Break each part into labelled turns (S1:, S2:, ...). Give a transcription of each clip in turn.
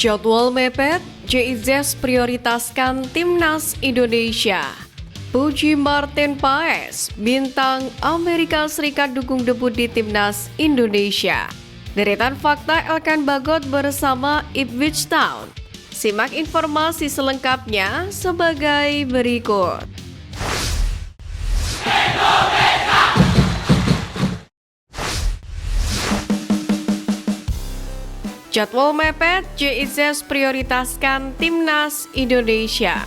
S1: Jadwal mepet, JIZ prioritaskan Timnas Indonesia. Puji Martin Paes, bintang Amerika Serikat dukung debut di Timnas Indonesia. Deretan fakta Elkan Bagot bersama Ipswich Town. Simak informasi selengkapnya sebagai berikut. Jadwal mepet, JIZ prioritaskan Timnas Indonesia.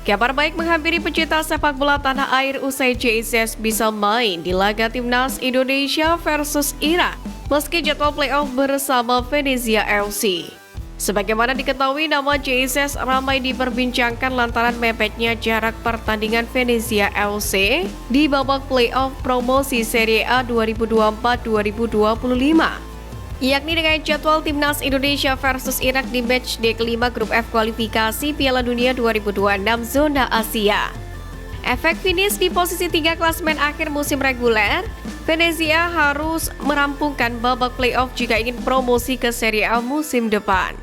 S1: Kabar baik menghampiri pecinta sepak bola tanah air usai JIZ bisa main di laga Timnas Indonesia versus Irak meski jadwal playoff bersama Venezia FC. Sebagaimana diketahui, nama JIZ ramai diperbincangkan lantaran mepetnya jarak pertandingan Venezia FC di babak playoff promosi Serie A 2024-2025. Yakni dengan jadwal Timnas Indonesia versus Irak di matchday kelima Grup F kualifikasi Piala Dunia 2026 zona Asia. Efek finish di posisi 3 klasemen akhir musim reguler, Venezia harus merampungkan babak playoff jika ingin promosi ke Serie A musim depan.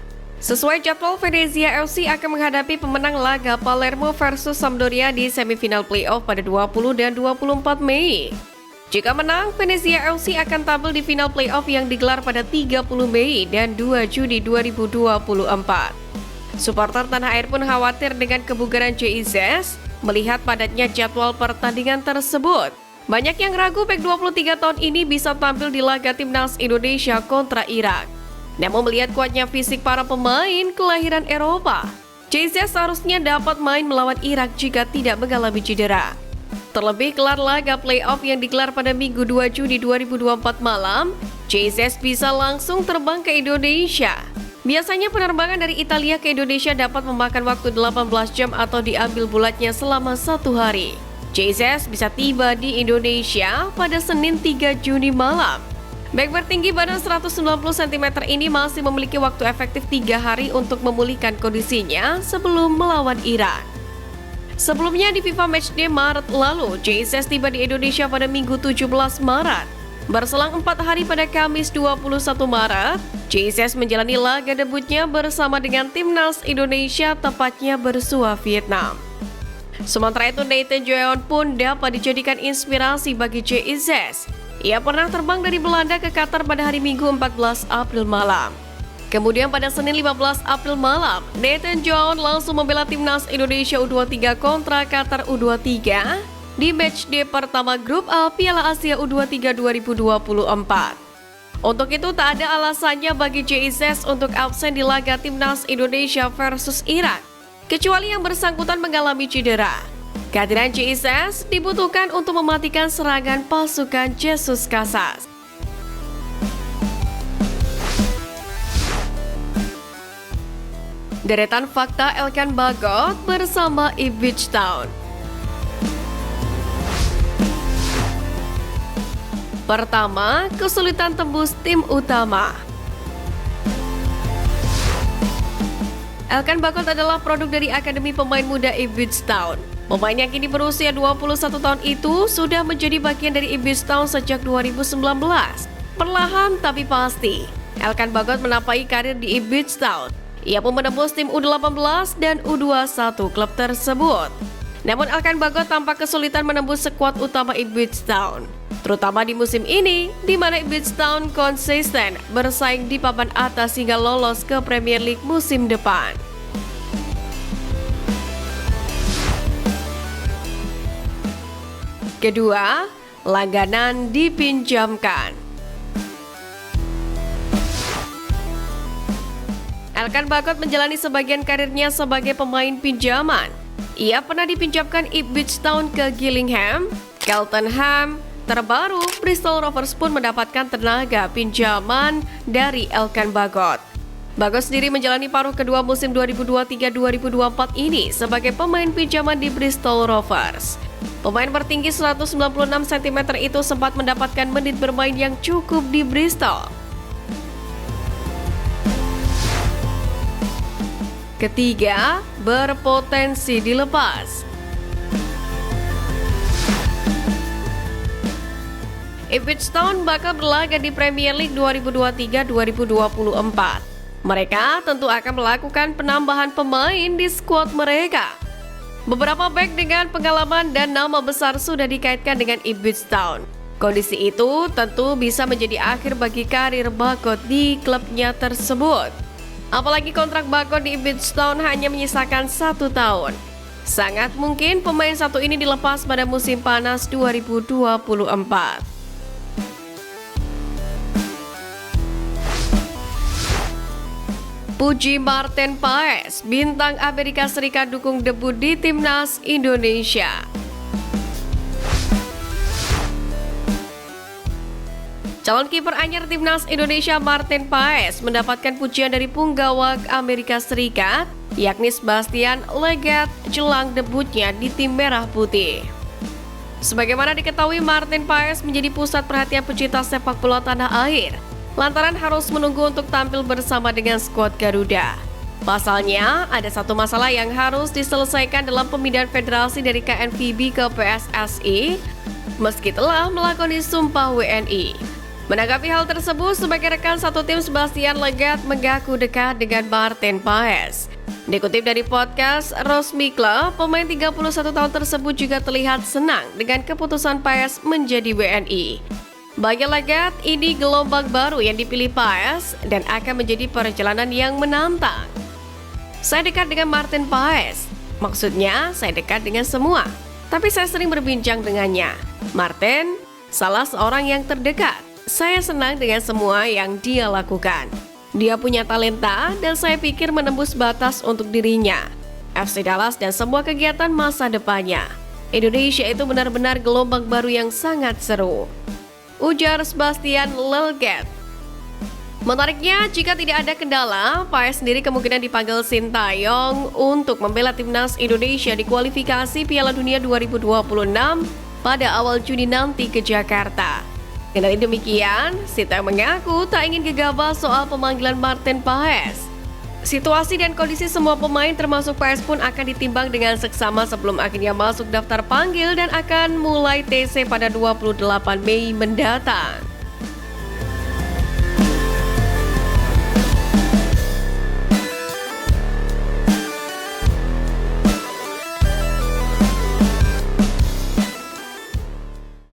S1: Sesuai jadwal, Venezia FC akan menghadapi pemenang laga Palermo versus Sampdoria di semifinal playoff pada 20 dan 24 Mei. Jika menang, Venezia FC akan tampil di final playoff yang digelar pada 30 Mei dan 2 Juni 2024. Supporter tanah air pun khawatir dengan kebugaran JIZ melihat padatnya jadwal pertandingan tersebut. Banyak yang ragu bek 23 tahun ini bisa tampil di laga Timnas Indonesia kontra Irak. Namun melihat kuatnya fisik para pemain kelahiran Eropa, JIZ seharusnya dapat main melawan Irak jika tidak mengalami cedera. Terlebih kelar laga playoff yang digelar pada Minggu 2 Juni 2024 malam, JIZ bisa langsung terbang ke Indonesia. Biasanya penerbangan dari Italia ke Indonesia dapat memakan waktu 18 jam atau diambil bulatnya selama 1 hari. JIZ bisa tiba di Indonesia pada Senin 3 Juni malam. Bek bertinggi badan 190 cm ini masih memiliki waktu efektif 3 hari untuk memulihkan kondisinya sebelum melawan Irak. Sebelumnya di FIFA Matchday Maret lalu, JIZ tiba di Indonesia pada Minggu 17 Maret. Berselang 4 hari pada Kamis 21 Maret, JIZ menjalani laga debutnya bersama dengan Timnas Indonesia tepatnya bersua Vietnam. Sementara itu, Nathan Jeon pun dapat dijadikan inspirasi bagi JIZ. Ia pernah terbang dari Belanda ke Qatar pada hari Minggu 14 April malam. Kemudian pada Senin 15 April malam, Nathan Jeon langsung membela Timnas Indonesia U23 kontra Qatar U23 di matchday pertama Grup A Piala Asia U23 2024. Untuk itu tak ada alasannya bagi JIZ untuk absen di laga Timnas Indonesia versus Irak, kecuali yang bersangkutan mengalami cedera. Kehadiran JIZ dibutuhkan untuk mematikan serangan pasukan Jesus Casas. Deretan fakta Elkan Bagot bersama Ipswich Town. Pertama, kesulitan tembus tim utama. Elkan Bagot adalah produk dari Akademi Pemain Muda Ipswich Town. Pemain yang kini berusia 21 tahun itu sudah menjadi bagian dari Ipswich Town sejak 2019. Perlahan tapi pasti, Elkan Bagot menapai karir di Ipswich Town. Ia pun menembus tim U18 dan U21 klub tersebut. Namun Elkan Bagot tampak kesulitan menembus skuad utama Ipswich Town, terutama di musim ini, di mana Ipswich Town konsisten bersaing di papan atas hingga lolos ke Premier League musim depan. Kedua, langganan dipinjamkan. Elkan Bagot menjalani sebagian karirnya sebagai pemain pinjaman. Ia pernah dipinjamkan Ipswich Town ke Gillingham, Cheltenham. Terbaru, Bristol Rovers pun mendapatkan tenaga pinjaman dari Elkan Bagot. Bagot sendiri menjalani paruh kedua musim 2023-2024 ini sebagai pemain pinjaman di Bristol Rovers. Pemain bertinggi 196 cm itu sempat mendapatkan menit bermain yang cukup di Bristol. Ketiga, berpotensi dilepas. Ipswich Town bakal berlaga di Premier League 2023-2024. Mereka tentu akan melakukan penambahan pemain di skuad mereka. Beberapa bek dengan pengalaman dan nama besar sudah dikaitkan dengan Ipswich Town. Kondisi itu tentu bisa menjadi akhir bagi karir Bakot di klubnya tersebut. Apalagi kontrak Bakot di Ipswich Town hanya menyisakan 1 tahun. Sangat mungkin pemain satu ini dilepas pada musim panas 2024. Puji Martin Paes, bintang Amerika Serikat dukung debut di Timnas Indonesia. Calon kiper anyar Timnas Indonesia Martin Paes mendapatkan pujian dari punggawak Amerika Serikat, yakni Sebastian Lletget jelang debutnya di tim Merah Putih. Sebagaimana diketahui, Martin Paes menjadi pusat perhatian pecinta sepak bola tanah air lantaran harus menunggu untuk tampil bersama dengan skuad Garuda. Pasalnya, ada satu masalah yang harus diselesaikan dalam pemindahan federasi dari KNVB ke PSSI meski telah melakoni sumpah WNI. Menanggapi hal tersebut, sebagai rekan satu tim, Sebastian Lletget mengaku dekat dengan Martin Paes. Dikutip dari podcast Resmi Club, pemain 31 tahun tersebut juga terlihat senang dengan keputusan Paes menjadi WNI. Bagi Lletget, ini gelombang baru yang dipilih Paes dan akan menjadi perjalanan yang menantang. Saya dekat dengan Martin Paes. Maksudnya, saya dekat dengan semua. Tapi saya sering berbincang dengannya. Martin, salah seorang yang terdekat. Saya senang dengan semua yang dia lakukan. Dia punya talenta dan saya pikir menembus batas untuk dirinya. FC Dallas dan semua kegiatan masa depannya. Indonesia itu benar-benar gelombang baru yang sangat seru, ujar Sebastian Lletget. Menariknya, jika tidak ada kendala, Paes sendiri kemungkinan dipanggil Sintayong untuk membela timnas Indonesia di kualifikasi Piala Dunia 2026 pada awal Juni nanti ke Jakarta. Kendali demikian, Sintayong mengaku tak ingin gegabah soal pemanggilan Martin Paes. Situasi dan kondisi semua pemain termasuk Paes pun akan ditimbang dengan seksama sebelum akhirnya masuk daftar panggil dan akan mulai TC pada 28 Mei mendatang.